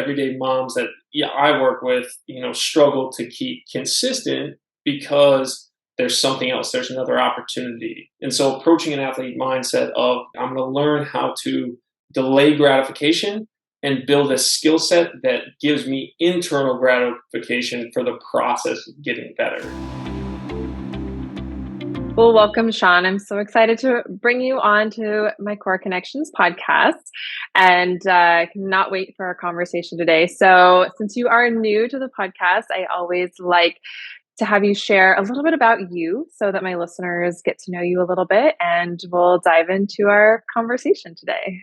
everyday moms that I work with, struggle to keep consistent because there's something else, there's another opportunity. And so approaching an athlete mindset of I'm going to learn how to delay gratification and build a skill set that gives me internal gratification for the process of getting better. Well, welcome, Sean. I'm so excited to bring you on to my Core Connections podcast, and cannot wait for our conversation today. So since you are new to the podcast, I always like to have you share a little bit about you so that my listeners get to know you a little bit, and we'll dive into our conversation today.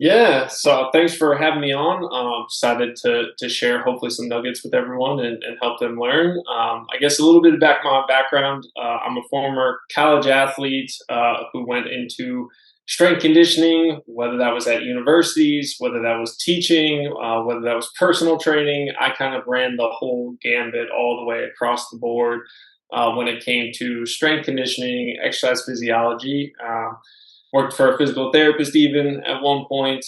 Yeah, so thanks for having me on. Excited to share hopefully some nuggets with everyone and help them learn. I guess a little bit about my background. I'm a former college athlete who went into strength conditioning, whether that was at universities, whether that was teaching, whether that was personal training. I kind of ran the whole gambit all the way across the board when it came to strength conditioning, exercise physiology. Worked for a physical therapist even at one point.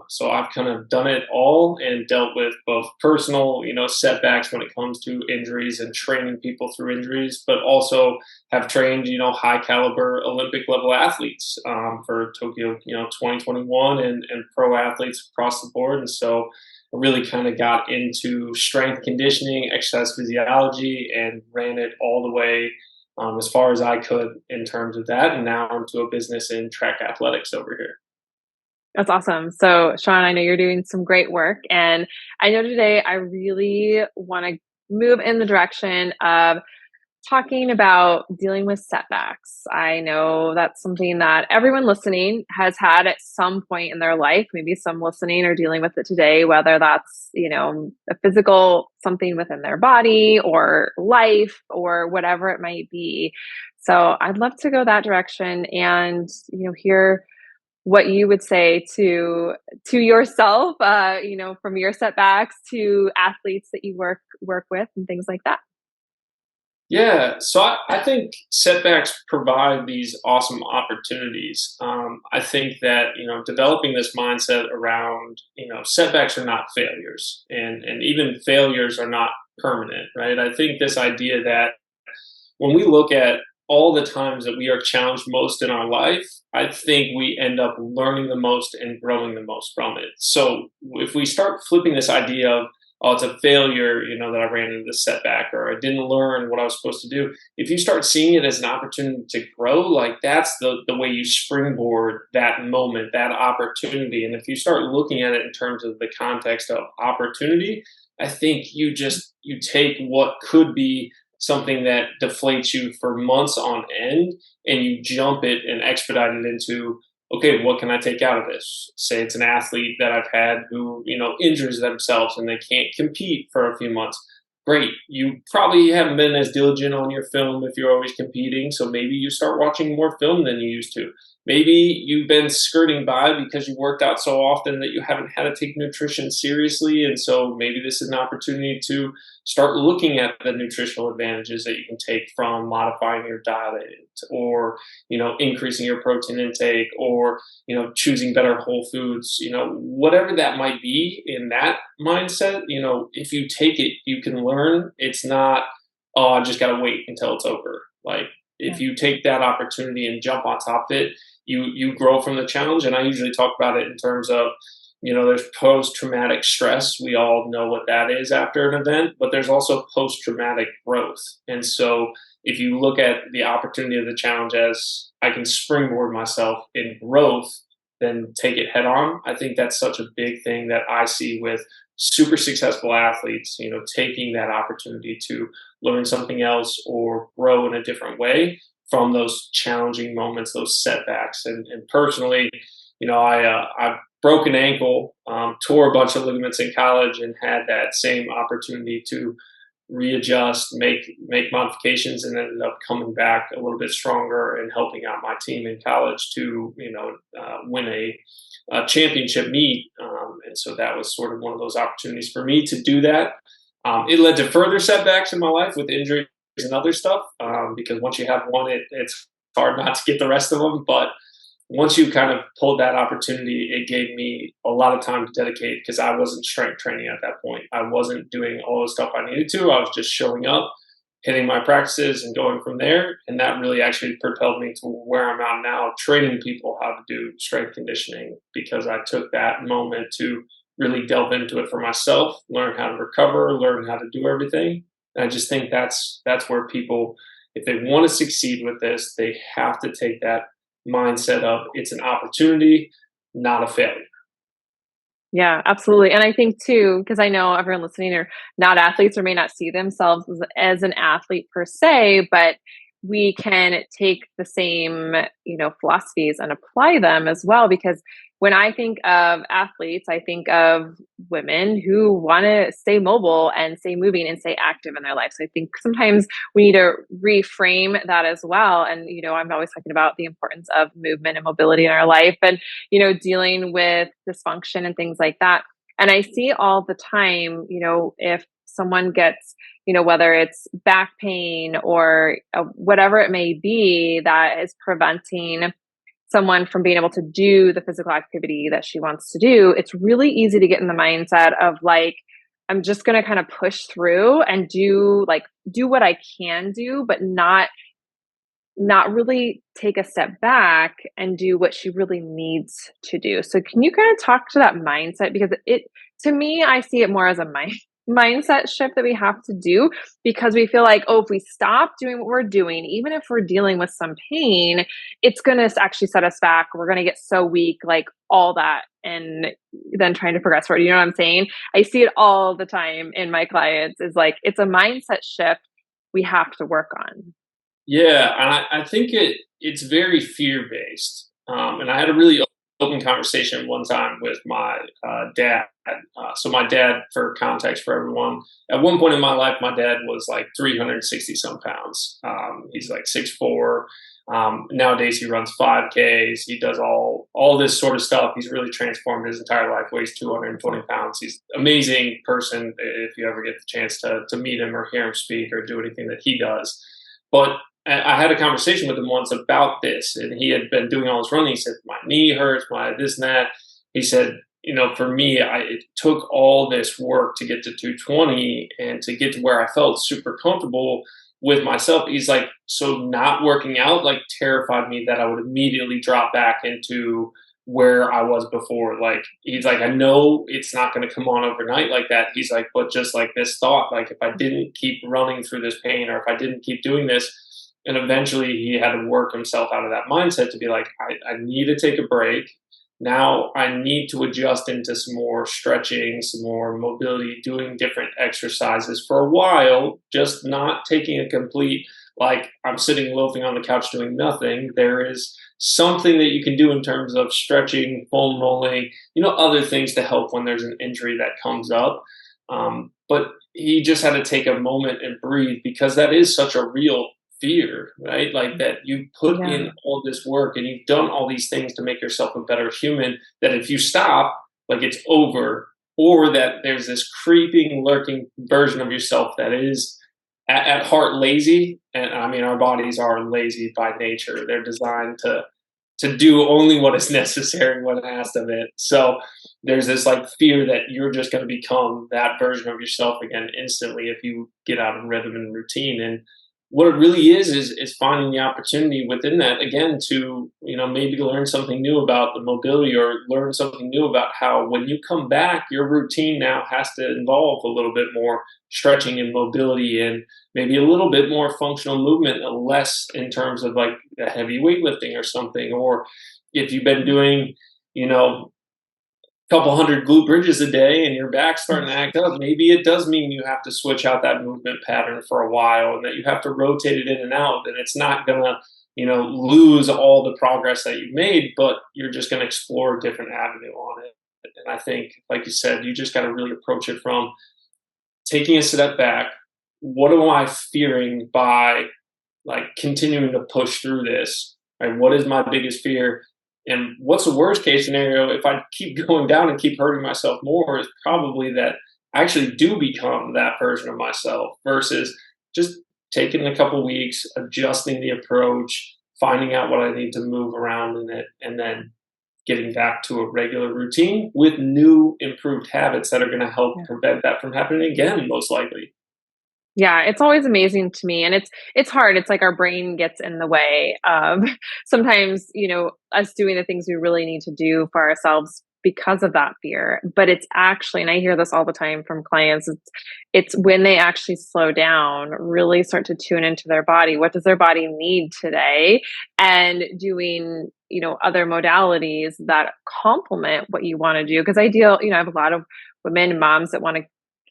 So I've kind of done it all and dealt with both personal, setbacks when it comes to injuries and training people through injuries, but also have trained, high caliber Olympic level athletes for Tokyo, 2021 and pro athletes across the board. And so I really kind of got into strength conditioning, exercise physiology, and ran it all the way as far as I could in terms of that. And now I'm to a business in track athletics over here. That's awesome. So, Sean, I know you're doing some great work, and I know today I really want to move in the direction of talking about dealing with setbacks. I know that's something that everyone listening has had at some point in their life. Maybe some listening are dealing with it today, whether that's, a physical something within their body or life or whatever it might be. So I'd love to go that direction and, hear what you would say to yourself, from your setbacks to athletes that you work with and things like that. Yeah, so I think setbacks provide these awesome opportunities. I think that developing this mindset around setbacks are not failures, and even failures are not permanent, right? I think this idea that when we look at all the times that we are challenged most in our life, I think we end up learning the most and growing the most from it. So if we start flipping this idea of oh, it's a failure, that I ran into this setback or I didn't learn what I was supposed to do. If you start seeing it as an opportunity to grow, like that's the way you springboard that moment, that opportunity. And if you start looking at it in terms of the context of opportunity, I think you take what could be something that deflates you for months on end and you jump it and expedite it into okay, what can I take out of this? Say it's an athlete that I've had who, injures themselves and they can't compete for a few months. Great. You probably haven't been as diligent on your film if you're always competing. So maybe you start watching more film than you used to. Maybe you've been skirting by because you worked out so often that you haven't had to take nutrition seriously. And so maybe this is an opportunity to start looking at the nutritional advantages that you can take from modifying your diet or, increasing your protein intake or, choosing better whole foods, whatever that might be in that mindset, if you take it, you can learn. It's not, oh, I just got to wait until it's over. Like if you take that opportunity and jump on top of it, you grow from the challenge. And I usually talk about it in terms of, there's post-traumatic stress. We all know what that is after an event, but there's also post-traumatic growth. And so if you look at the opportunity of the challenge as I can springboard myself in growth, then take it head on. I think that's such a big thing that I see with super successful athletes, taking that opportunity to learn something else or grow in a different way from those challenging moments, those setbacks. And personally, I broke an ankle, tore a bunch of ligaments in college, and had that same opportunity to readjust, make modifications, and ended up coming back a little bit stronger and helping out my team in college to win a championship meet. And so that was sort of one of those opportunities for me to do that. It led to further setbacks in my life with injuries and other stuff because once you have one, it's hard not to get the rest of them. But once you kind of pulled that opportunity, it gave me a lot of time to dedicate because I wasn't strength training at that point. I wasn't doing all the stuff I needed to. I was just showing up, hitting my practices, and going from there. And that really actually propelled me to where I'm at now, training people how to do strength conditioning because I took that moment to really delve into it for myself, learn how to recover, learn how to do everything. And I just think that's where people, if they want to succeed with this, they have to take that mindset of it's an opportunity, not a failure. Yeah, absolutely. And I think too, because I know everyone listening are not athletes or may not see themselves as an athlete per se, but we can take the same, philosophies and apply them as well. Because when I think of athletes, I think of women who want to stay mobile and stay moving and stay active in their life. So I think sometimes we need to reframe that as well. And, I'm always talking about the importance of movement and mobility in our life. And dealing with dysfunction and things like that. And I see all the time, if someone gets, whether it's back pain or whatever it may be that is preventing someone from being able to do the physical activity that she wants to do, it's really easy to get in the mindset of like, I'm just going to kind of push through and do what I can do, but not really take a step back and do what she really needs to do. So can you kind of talk to that mindset because it to me I see it more as a mindset shift that we have to do because we feel like oh if we stop doing what we're doing even if we're dealing with some pain it's going to actually set us back. We're going to get so weak like all that and then trying to progress forward. You know what I'm saying? I see it all the time in my clients is like it's a mindset shift we have to work on. Yeah, and I think it's very fear based. And I had a really open conversation one time with my dad. So my dad, for context for everyone, at one point in my life, my dad was like 360 some pounds. He's like 6'4". Nowadays, he runs 5Ks. He does all this sort of stuff. He's really transformed his entire life. Weighs 220 pounds. He's an amazing person. If you ever get the chance to meet him or hear him speak or do anything that he does, but I had a conversation with him once about this, and he had been doing all this running. He said, "My knee hurts, my this and that." He said, for me, it took all this work to get to 220 and to get to where I felt super comfortable with myself." He's like, "So not working out like terrified me that I would immediately drop back into where I was before." Like he's like, "I know it's not going to come on overnight like that." He's like, "But just like this thought, like if I didn't keep running through this pain or if I didn't keep doing this." And eventually he had to work himself out of that mindset to be like, I need to take a break. Now I need to adjust into some more stretching, some more mobility, doing different exercises for a while, just not taking a complete, like I'm sitting loafing on the couch doing nothing. There is something that you can do in terms of stretching, foam rolling, other things to help when there's an injury that comes up. But he just had to take a moment and breathe because that is such a real fear, right? Like that you put Yeah. in all this work and you've done all these things to make yourself a better human, that if you stop, like it's over, or that there's this creeping, lurking version of yourself that is at heart lazy. And I mean, our bodies are lazy by nature. They're designed to do only what is necessary when asked of it. So there's this like fear that you're just going to become that version of yourself again instantly if you get out of rhythm and routine. And what it really is finding the opportunity within that again to maybe learn something new about the mobility or learn something new about how when you come back your routine now has to involve a little bit more stretching and mobility and maybe a little bit more functional movement and less in terms of like the heavy weightlifting or something. Or if you've been doing couple hundred glute bridges a day and your back's starting to act up, maybe it does mean you have to switch out that movement pattern for a while and that you have to rotate it in and out. And it's not going to, lose all the progress that you've made, but you're just going to explore a different avenue on it. And I think, like you said, you just got to really approach it from taking a step back. What am I fearing by like continuing to push through this? Right? What is my biggest fear? And what's the worst case scenario if I keep going down and keep hurting myself more is probably that I actually do become that version of myself versus just taking a couple weeks, adjusting the approach, finding out what I need to move around in it, and then getting back to a regular routine with new improved habits that are going to help Yeah. prevent that from happening again, most likely. Yeah, it's always amazing to me, and it's hard. It's like our brain gets in the way of sometimes, us doing the things we really need to do for ourselves because of that fear. But it's actually, and I hear this all the time from clients, it's when they actually slow down, really start to tune into their body. What does their body need today? And doing, other modalities that complement what you want to do. Because I have a lot of women, moms that want to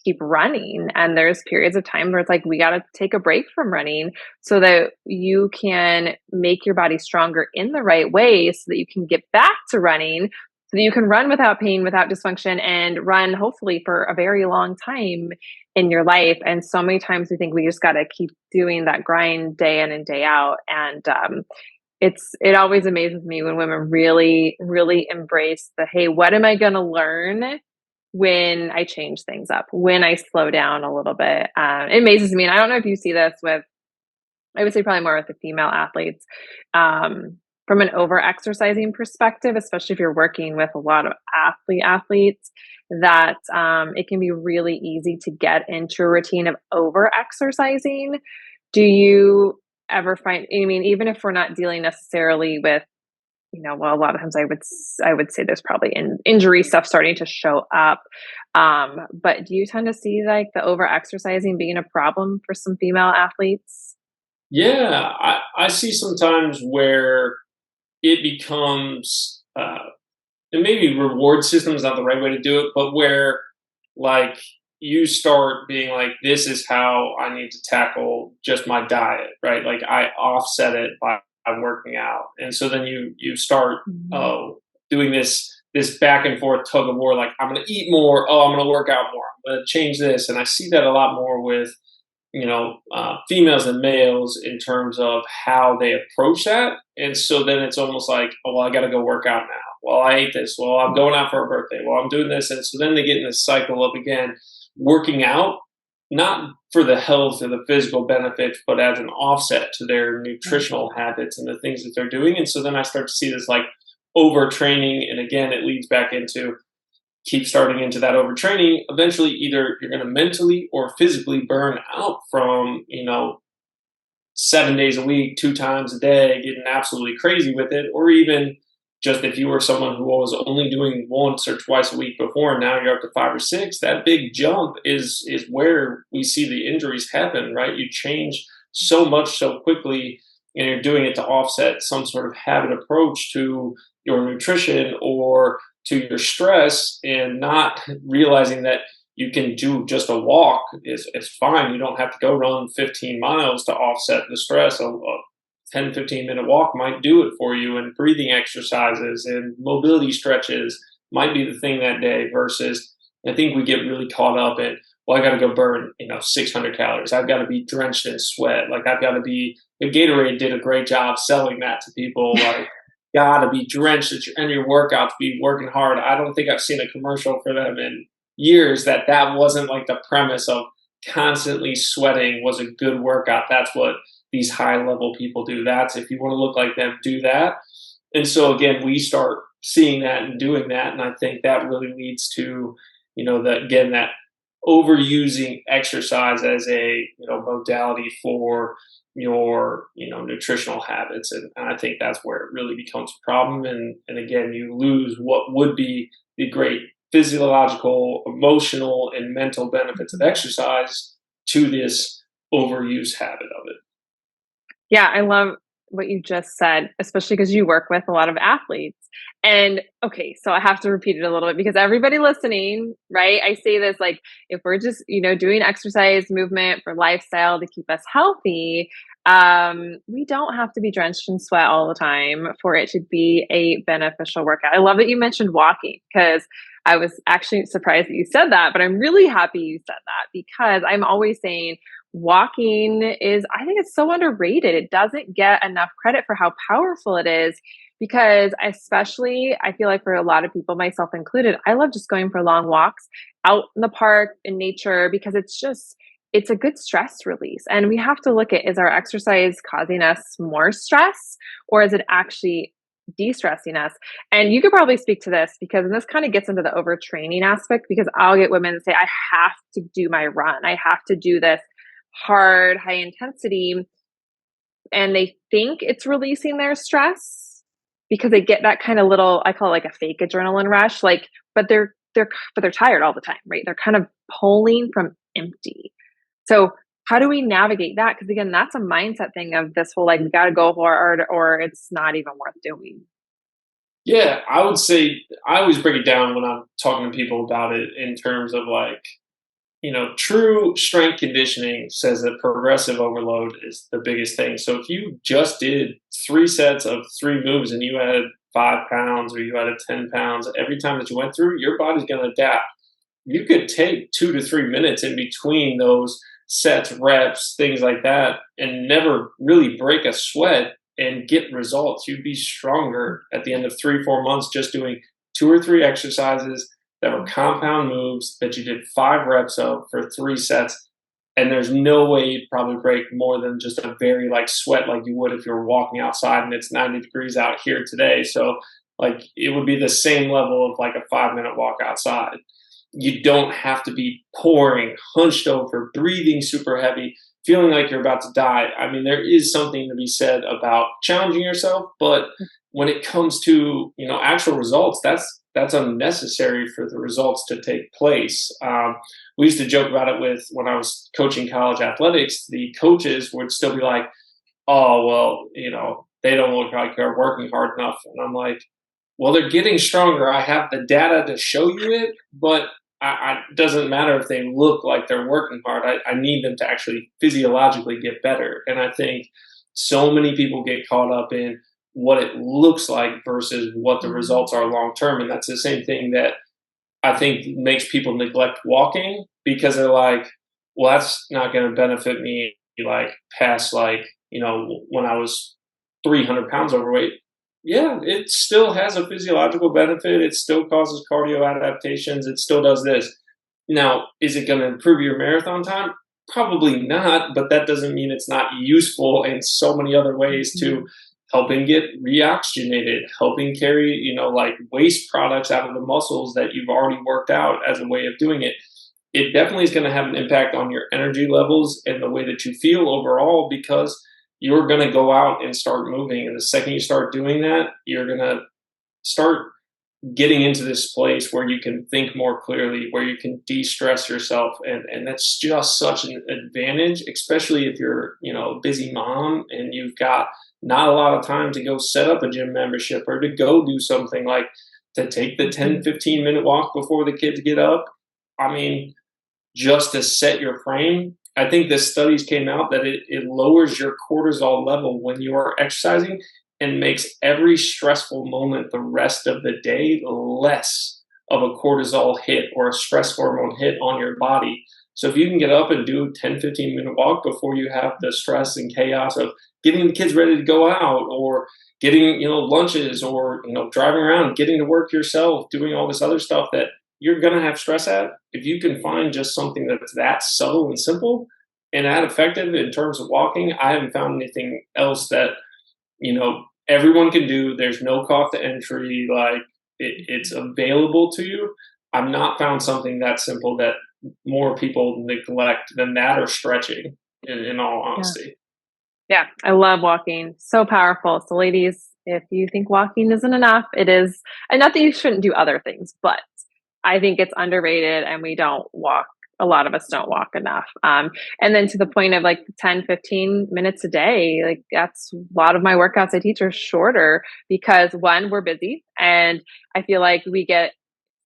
keep running, and there's periods of time where it's like we got to take a break from running so that you can make your body stronger in the right way so that you can get back to running, so that you can run without pain, without dysfunction, and run hopefully for a very long time in your life. And so many times we think we just got to keep doing that grind day in and day out. And it always amazes me when women really really embrace the, hey, what am I going to learn when I change things up, when I slow down a little bit. It amazes me, and I don't know if you see this with, I would say probably more with the female athletes, from an over exercising perspective, especially if you're working with a lot of athletes, that it can be really easy to get into a routine of over exercising. Do you ever find, I mean, even if we're not dealing necessarily with, well, a lot of times I would say there's probably injury stuff starting to show up. But do you tend to see like the over exercising being a problem for some female athletes? Yeah, I see sometimes where it becomes, and maybe reward system is not the right way to do it, but where like you start being like, this is how I need to tackle just my diet, right? Like I offset it by working out, and so then you start Mhm. oh doing this back and forth tug of war. Like I'm going to eat more. Oh, I'm going to work out more. I'm going to change this, and I see that a lot more with females and males in terms of how they approach that. And so then it's almost like, oh, well, I got to go work out now. Well, I ate this. Well, I'm going out for a birthday. Well, I'm doing this. And so then they get in this cycle of, again, working out, not for the health or the physical benefits, but as an offset to their Right. nutritional habits and the things that they're doing. And so then I start to see this like overtraining. And again, it leads back into keep starting into that overtraining, eventually either you're going to mentally or physically burn out from, 7 days a week, 2 times a day, getting absolutely crazy with it, or even just if you were someone who was only doing once or twice a week before, and now you're up to 5 or 6, that big jump is where we see the injuries happen, right? You change so much so quickly, and you're doing it to offset some sort of habit approach to your nutrition or to your stress, and not realizing that you can do just a walk is fine. You don't have to go run 15 miles to offset the stress. A 10, 15-minute walk might do it for you, and breathing exercises and mobility stretches might be the thing that day. Versus, I think we get really caught up in, well, I got to go burn, 600 calories. I've got to be drenched in sweat. Like I've got to be, Gatorade did a great job selling that to people. Like, gotta be drenched at your end of your workout to be working hard. I don't think I've seen a commercial for them in years that wasn't like the premise of constantly sweating was a good workout. That's what these high level people do. That's if you want to look like them, do that. And so again, we start seeing that and doing that, and I think that really leads to, that again, that overusing exercise as a modality for your nutritional habits, and I think that's where it really becomes a problem. And again, you lose what would be the great physiological, emotional, and mental benefits of Mhm. exercise to this overuse habit of it. Yeah, I love what you just said, especially because you work with a lot of athletes. And okay, so I have to repeat it a little bit because everybody listening, right? I say this like, if we're just, doing exercise, movement for lifestyle to keep us healthy, we don't have to be drenched in sweat all the time for it to be a beneficial workout. I love that you mentioned walking because I was actually surprised that you said that, but I'm really happy you said that because I'm always saying walking is, I think it's so underrated. It doesn't get enough credit for how powerful it is because, especially, I feel like for a lot of people, myself included, I love just going for long walks out in the park in nature because it's a good stress release. And we have to look at, is our exercise causing us more stress, or is it actually de-stressing us? And you could probably speak to this, because and this kind of gets into the overtraining aspect, because I'll get women to say, I have to do my run. I have to do this hard, high intensity, and they think it's releasing their stress because they get that kind of little, I call it like a fake adrenaline rush, like, but they're tired all the time, right? They're kind of pulling from empty. So how do we navigate that? Because again, that's a mindset thing of this whole like we got to go hard or it's not even worth doing. Yeah, I would say I always break it down when I'm talking to people about it in terms of like, true strength conditioning says that progressive overload is the biggest thing. So if you just did 3 sets of 3 moves and you added 5 pounds or you added 10 pounds every time that you went through, your body's going to adapt. You could take 2 to 3 minutes in between those sets, reps, things like that, and never really break a sweat and get results. You'd be stronger at the end of 3, 4 months just doing 2 or 3 exercises that were compound moves that you did 5 reps of for 3 sets. And there's no way you'd probably break more than just a very like sweat like you would if you were walking outside and it's 90 degrees out here today. So like it would be the same level of like a 5 minute walk outside. You don't have to be pouring, hunched over, breathing super heavy, feeling like you're about to die. I mean, there is something to be said about challenging yourself, but when it comes to actual results, that's unnecessary for the results to take place. We used to joke about it with when I was coaching college athletics. The coaches would still be like, "Oh, well, they don't look like they're working hard enough," and I'm like, well, they're getting stronger. I have the data to show you it, but it doesn't matter if they look like they're working hard. I need them to actually physiologically get better. And I think so many people get caught up in what it looks like versus what the results are long term. And that's the same thing that I think makes people neglect walking because they're like, well, that's not going to benefit me like past like, when I was 300 pounds overweight. Yeah, it still has a physiological benefit. It still causes cardio adaptations. It still does this. Now, is it going to improve your marathon time? Probably not, but that doesn't mean it's not useful in so many other ways to helping get reoxygenated, helping carry, like waste products out of the muscles that you've already worked out as a way of doing it. It definitely is going to have an impact on your energy levels and the way that you feel overall because you're going to go out and start moving. And the second you start doing that, you're going to start getting into this place where you can think more clearly, where you can de-stress yourself. And that's just such an advantage, especially if you're, a busy mom and you've got not a lot of time to go set up a gym membership or to go do something like to take the 10-15 minute walk before the kids get up. I mean, just to set your frame. I think the studies came out that it lowers your cortisol level when you are exercising and makes every stressful moment the rest of the day less of a cortisol hit or a stress hormone hit on your body. So if you can get up and do a 10-15 minute walk before you have the stress and chaos of getting the kids ready to go out or getting, lunches or, driving around, getting to work yourself, doing all this other stuff that you're going to have stress at, if you can find just something that's that subtle and simple and that effective in terms of walking, I haven't found anything else that, everyone can do. There's no cost to entry. Like it's available to you. I've not found something that simple that more people neglect than that or stretching in all Yeah. honesty. Yeah, I love walking. So powerful. So, ladies, if you think walking isn't enough, it is. And not that you shouldn't do other things, but I think it's underrated and we don't walk. A lot of us don't walk enough. And then to the point of like 10, 15 minutes a day, like that's a lot of my workouts I teach are shorter because one, we're busy. And I feel like we get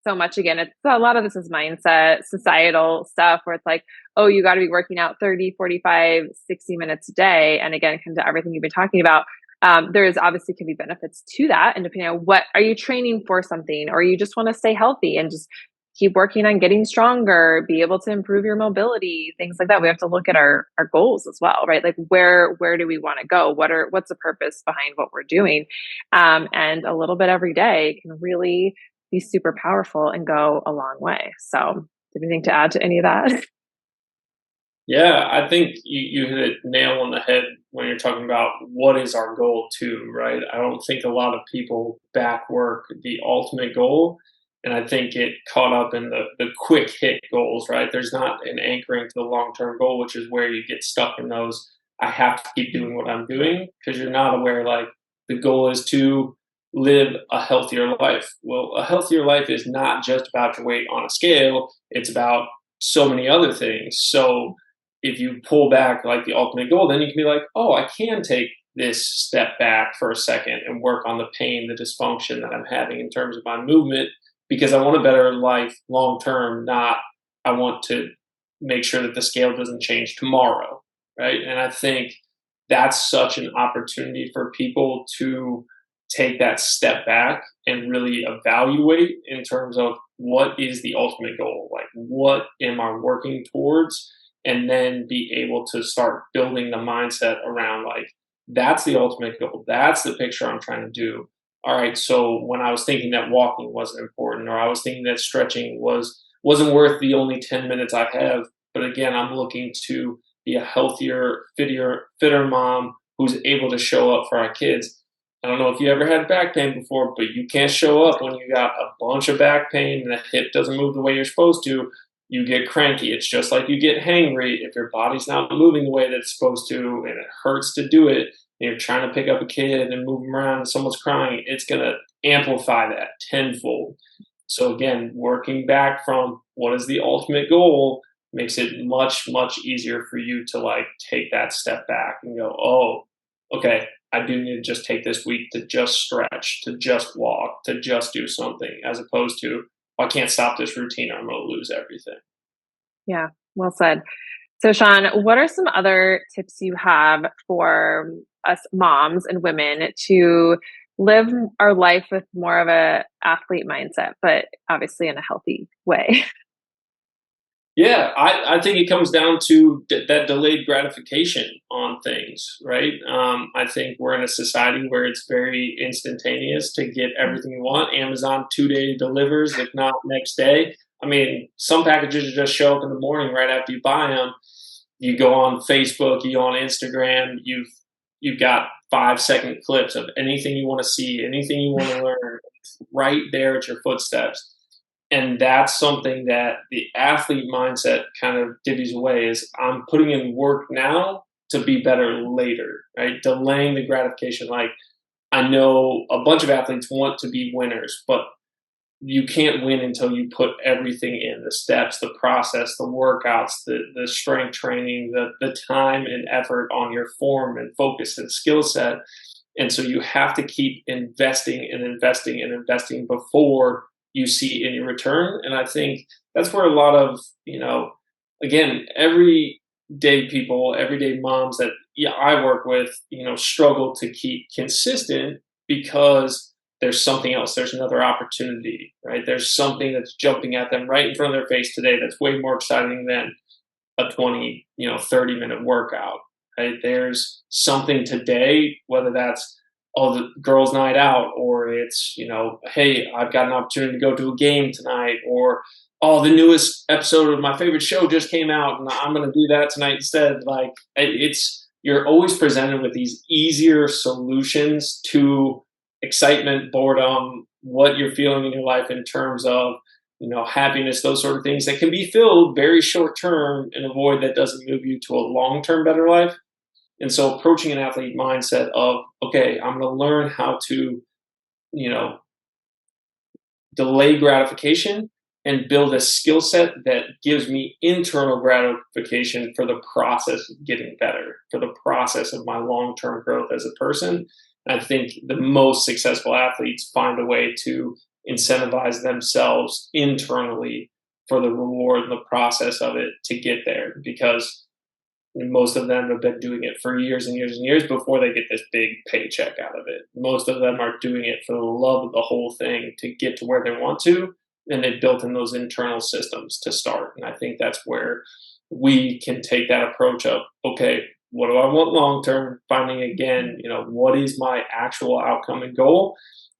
so much again. It's a lot of this is mindset, societal stuff where it's like, oh, you got to be working out 30, 45, 60 minutes a day. And again, come to everything you've been talking about. There is obviously can be benefits to that. And depending on what are you training for something, or you just want to stay healthy and just keep working on getting stronger, be able to improve your mobility, things like that. We have to look at our goals as well, right? Like where do we want to go? What's the purpose behind what we're doing? And a little bit every day can really be super powerful and go a long way. So, do you have anything to add to any of that? Yeah, I think you hit it nail on the head when you're talking about what is our goal too, right? I don't think a lot of people back work the ultimate goal. And I think get caught up in the quick hit goals, right? There's not an anchoring to the long term goal, which is where you get stuck in those. I have to keep doing what I'm doing because you're not aware, like, the goal is to live a healthier life. Well, a healthier life is not just about your weight on a scale, it's about so many other things. So, if you pull back like the ultimate goal, then you can be like, oh, I can take this step back for a second and work on the pain, the dysfunction that I'm having in terms of my movement because I want a better life long term, not I want to make sure that the scale doesn't change tomorrow. Right. And I think that's such an opportunity for people to take that step back and really evaluate in terms of what is the ultimate goal? Like, what am I working towards? And then be able to start building the mindset around like that's the ultimate goal, that's the picture I'm trying to do. All right, so when I was thinking that walking wasn't important, or I was thinking that stretching wasn't worth the only 10 minutes I have, but again, I'm looking to be a healthier, fitter mom who's able to show up for our kids. I don't know if you ever had back pain before, but you can't show up when you got a bunch of back pain and the hip doesn't move the way you're supposed to. You get cranky. It's just like you get hangry if your body's not moving the way that it's supposed to and it hurts to do it. And you're trying to pick up a kid and move them around and someone's crying. It's going to amplify that tenfold. So, again, working back from what is the ultimate goal makes it much, much easier for you to like take that step back and go, oh, okay, I do need to just take this week to just stretch, to just walk, to just do something, as opposed to, "Oh, I can't stop this routine or I'm going to lose everything." Yeah, well said. So, Sean, what are some other tips you have for us moms and women to live our life with more of a athlete mindset, but obviously in a healthy way? Yeah, I think it comes down to that delayed gratification on things, right? I think we're in a society where it's very instantaneous to get everything you want. Amazon 2 day delivers, if not next day. I mean, some packages just show up in the morning right after you buy them. You go on Facebook, you go on Instagram, you've got 5 second clips of anything you want to see, anything you want to learn, right there at your footsteps. And that's something that the athlete mindset kind of divvies away is I'm putting in work now to be better later, right? Delaying the gratification. Like I know a bunch of athletes want to be winners, but you can't win until you put everything in the steps, the process, the workouts, the strength training, the time and effort on your form and focus and skill set. And so you have to keep investing and investing and investing before you see any return. And I think that's where a lot of, again, everyday people, everyday moms that I work with, struggle to keep consistent because there's something else. There's another opportunity, right? There's something that's jumping at them right in front of their face today that's way more exciting than a 20, 30-minute workout, right? There's something today, whether that's, oh, the girls' night out, or it's, hey, I've got an opportunity to go to a game tonight, or, oh, the newest episode of my favorite show just came out and I'm going to do that tonight instead. Like, you're always presented with these easier solutions to excitement, boredom, what you're feeling in your life in terms of happiness, those sort of things that can be filled very short term in a void that doesn't move you to a long term better life. And so approaching an athlete mindset of, okay, I'm going to learn how to, you know, delay gratification and build a skill set that gives me internal gratification for the process of getting better, for the process of my long term growth as a person. I think the most successful athletes find a way to incentivize themselves internally for the reward and the process of it to get there because most of them have been doing it for years and years and years before they get this big paycheck out of it. Most of them are doing it for the love of the whole thing to get to where they want to. And they've built in those internal systems to start. And I think that's where we can take that approach of, okay, what do I want long term? Finding again, what is my actual outcome and goal?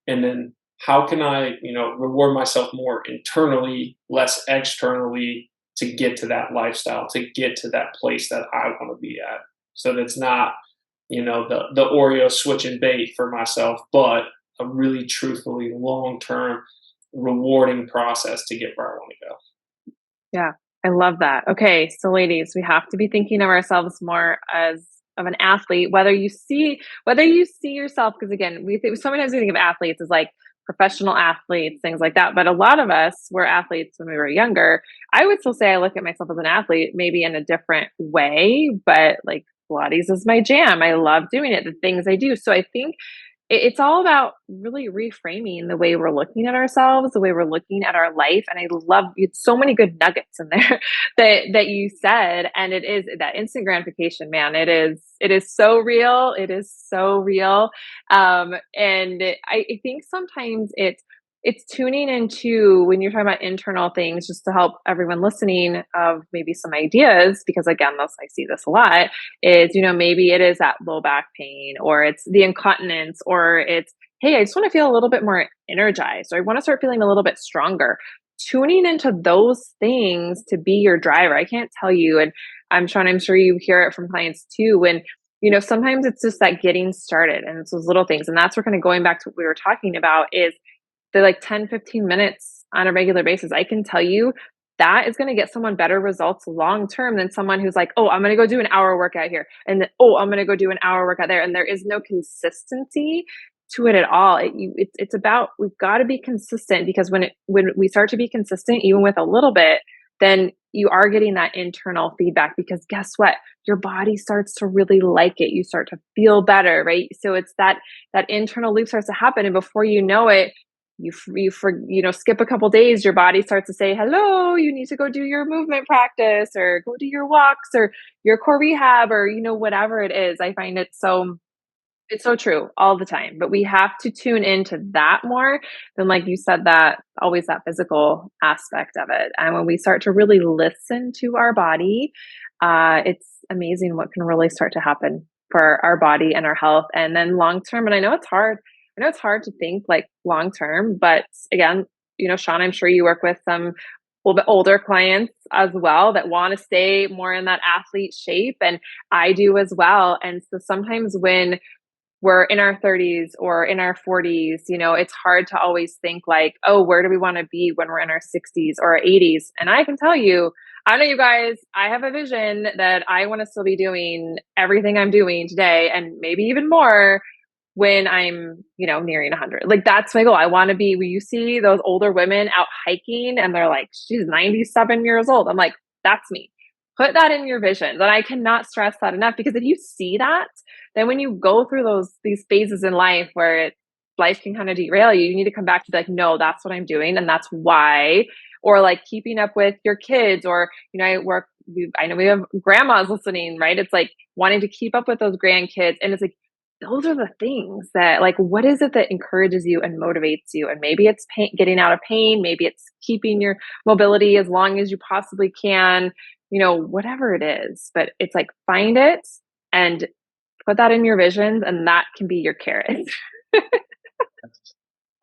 And then how can I, reward myself more internally, less externally, to get to that lifestyle, to get to that place that I want to be at. So that's not, the Oreo switch and bait for myself, but a really truthfully long term rewarding process to get where I want to go. Yeah, I love that. Okay, so ladies, we have to be thinking of ourselves more as of an athlete, whether you see yourself, because again, sometimes we think of athletes as like professional athletes, things like that. But a lot of us were athletes when we were younger. I would still say I look at myself as an athlete, maybe in a different way, but like Pilates is my jam. I love doing it, the things I do. So I think it's all about really reframing the way we're looking at ourselves, the way we're looking at our life. And I love it's so many good nuggets in there that you said. And it is that instant gratification, man. It is so real. It is so real. And I think sometimes it's tuning into when you're talking about internal things, just to help everyone listening of maybe some ideas, because again, I see this a lot, is, maybe it is that low back pain, or it's the incontinence, or it's, hey, I just want to feel a little bit more energized, or I want to start feeling a little bit stronger. Tuning into those things to be your driver. I can't tell you, and I'm sure you hear it from clients too, when, sometimes it's just that getting started and it's those little things. And that's where kind of going back to what we were talking about is the like 10, 15 minutes on a regular basis. I can tell you that is going to get someone better results long term than someone who's like, oh, I'm going to go do an hour workout here. And then, oh, I'm going to go do an hour workout there. And there is no consistency to it at all. It's about, we've got to be consistent, because when we start to be consistent, even with a little bit, then you are getting that internal feedback, because guess what? Your body starts to really like it. You start to feel better, right? So it's that internal loop starts to happen. And before you know it, skip a couple days, your body starts to say, hello, you need to go do your movement practice, or go do your walks, or your core rehab, or whatever it is. I find it's so true all the time, but we have to tune into that more than, like you said, that always that physical aspect of it. And when we start to really listen to our body, it's amazing what can really start to happen for our body and our health. And then long term, and I know it's hard. I know it's hard to think like long term, but again, Sean, I'm sure you work with some a little bit older clients as well that want to stay more in that athlete shape. And I do as well. And so sometimes when we're in our 30s or in our 40s, it's hard to always think like, oh, where do we want to be when we're in our 60s or our 80s? And I can tell you, I know you guys, I have a vision that I want to still be doing everything I'm doing today, and maybe even more when I'm, nearing 100. Like, that's my goal. I want to be where you see those older women out hiking and they're like, she's 97 years old. I'm like, that's me. Put that in your vision. And I cannot stress that enough, because if you see that, then when you go through these phases in life where life can kind of derail you, you need to come back to be like, no, that's what I'm doing, and that's why. Or like keeping up with your kids, or I know we have grandmas listening, right? It's like wanting to keep up with those grandkids, and it's like those are the things that, like, what is it that encourages you and motivates you? And maybe it's getting out of pain, maybe it's keeping your mobility as long as you possibly can, whatever it is. But it's like, find it and put that in your visions, and that can be your carrot.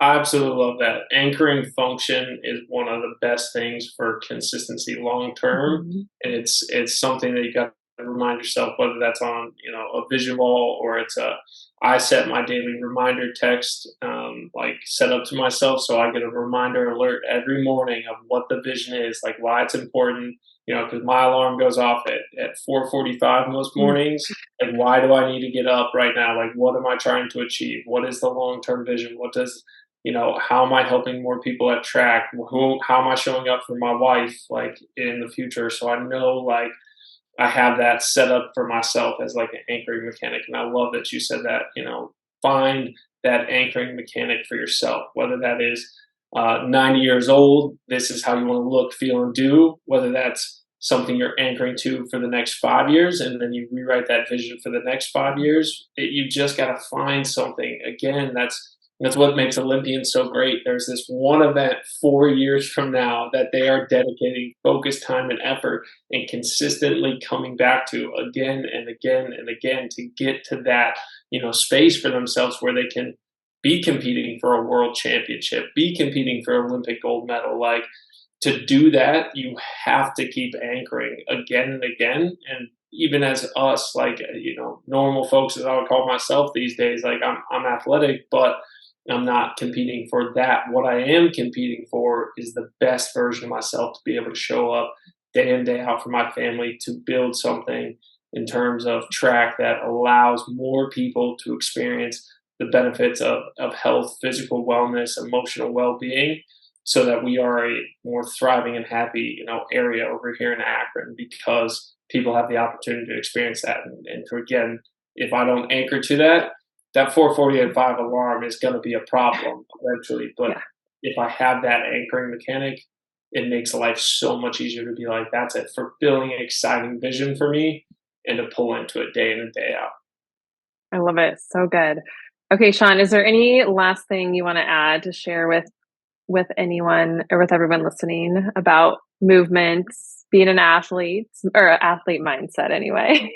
I absolutely love that. Anchoring function is one of the best things for consistency long term. Mhm. And it's something that you got to remind yourself, whether that's on a vision wall, or it's a I set my daily reminder text, like set up to myself, so I get a reminder alert every morning of what the vision is, like why it's important. Because my alarm goes off at 4:45 most Mm. mornings. Like, why do I need to get up right now? Like, what am I trying to achieve? What is the long term vision? What does how am I helping more people at track? How am I showing up for my wife, like, in the future? So I know, like, I have that set up for myself as like an anchoring mechanic. And I love that you said that, find that anchoring mechanic for yourself, whether that is 90 years old, this is how you want to look, feel, and do, whether that's something you're anchoring to for the next 5 years, and then you rewrite that vision for the next 5 years. You just got to find something. Again, that's what makes Olympians so great. There's this one event 4 years from now that they are dedicating focused time and effort and consistently coming back to again and again and again to get to that, space for themselves where they can be competing for a world championship, be competing for Olympic gold medal. Like, to do that, you have to keep anchoring again and again. And even as us, like, normal folks, as I would call myself these days, like I'm athletic, but I'm not competing for that. What I am competing for is the best version of myself to be able to show up day in, day out for my family, to build something in terms of track that allows more people to experience the benefits of health, physical wellness, emotional well-being, so that we are a more thriving and happy, area over here in Akron, because people have the opportunity to experience that. And to, again, if I don't anchor to that, that 4:40 and 5 alarm is going to be a problem eventually. But Yeah. if I have that anchoring mechanic, it makes life so much easier to be like, that's a fulfilling, exciting vision for me, and to pull into it day in and day out. I love it. So good. Okay, Sean, is there any last thing you want to add to share with anyone or with everyone listening about movements, being an athlete or athlete mindset anyway?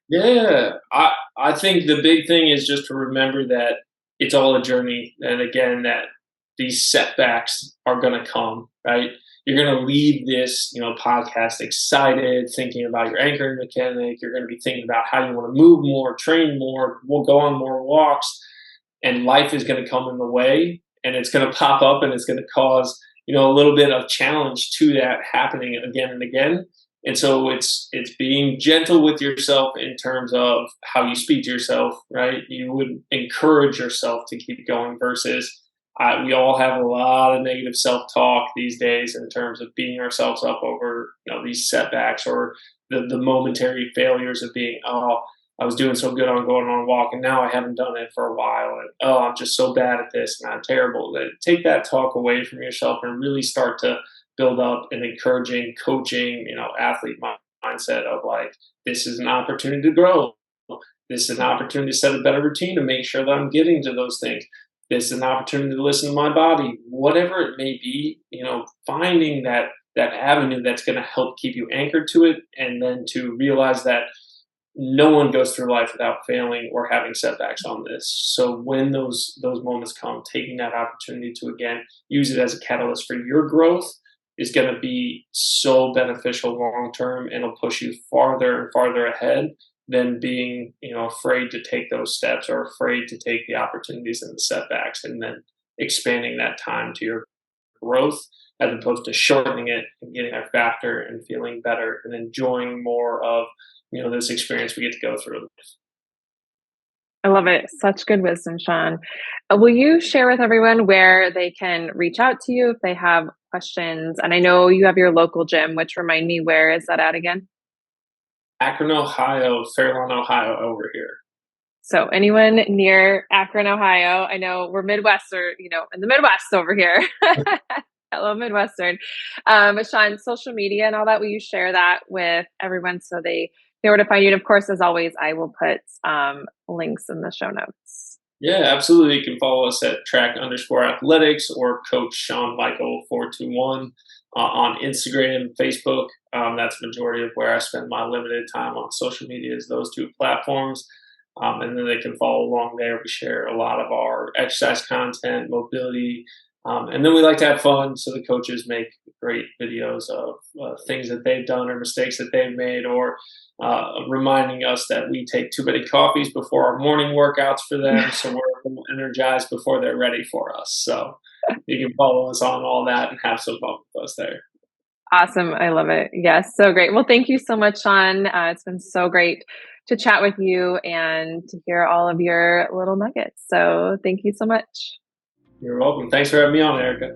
Yeah, I think the big thing is just to remember that it's all a journey, and again, that these setbacks are going to come, right? You're going to leave this, podcast excited, thinking about your anchoring mechanic. You're going to be thinking about how you want to move more, train more, we'll go on more walks, and life is going to come in the way, and it's going to pop up, and it's going to cause, a little bit of challenge to that happening again and again. And so it's being gentle with yourself in terms of how you speak to yourself, right? You would encourage yourself to keep going versus, we all have a lot of negative self-talk these days in terms of beating ourselves up over, these setbacks, or the momentary failures of being, oh, I was doing so good on going on a walk, and now I haven't done it for a while, and oh, I'm just so bad at this, and I'm terrible. Take that talk away from yourself and really start to build up an encouraging, coaching, athlete mindset of like, this is an opportunity to grow. This is an opportunity to set a better routine to make sure that I'm getting to those things. This is an opportunity to listen to my body, whatever it may be. Finding that avenue that's going to help keep you anchored to it, and then to realize that no one goes through life without failing or having setbacks on this. So when those moments come, taking that opportunity to again use it as a catalyst for your growth is going to be so beneficial long term, and it'll push you farther and farther ahead than being, afraid to take those steps, or afraid to take the opportunities and the setbacks, and then expanding that time to your growth, as opposed to shortening it and getting there faster and feeling better and enjoying more of, this experience we get to go through. I love it. Such good wisdom, Sean. Will you share with everyone where they can reach out to you if they have questions? And I know you have your local gym, which remind me, where is that at again? Akron, Ohio, Fairlawn, Ohio, over here. So anyone near Akron, Ohio, I know we're Midwest, or in the Midwest over here. Hello, Midwestern. Sean, social media and all that, will you share that with everyone so they know where to find you? And of course, as always, I will put links in the show notes. Yeah, absolutely. You can follow us at track_athletics, or Coach Sean-Michael 421 on Instagram, Facebook. That's the majority of where I spend my limited time on social media, is those two platforms. And then they can follow along there. We share a lot of our exercise content, mobility, and then we like to have fun. So the coaches make great videos of things that they've done or mistakes that they've made, or reminding us that we take too many coffees before our morning workouts for them. So we're energized before they're ready for us. So you can follow us on all that and have some fun with us there. Awesome. I love it. Yes. So great. Well, thank you so much, Sean. It's been so great to chat with you and to hear all of your little nuggets. So thank you so much. You're welcome. Thanks for having me on, Erica.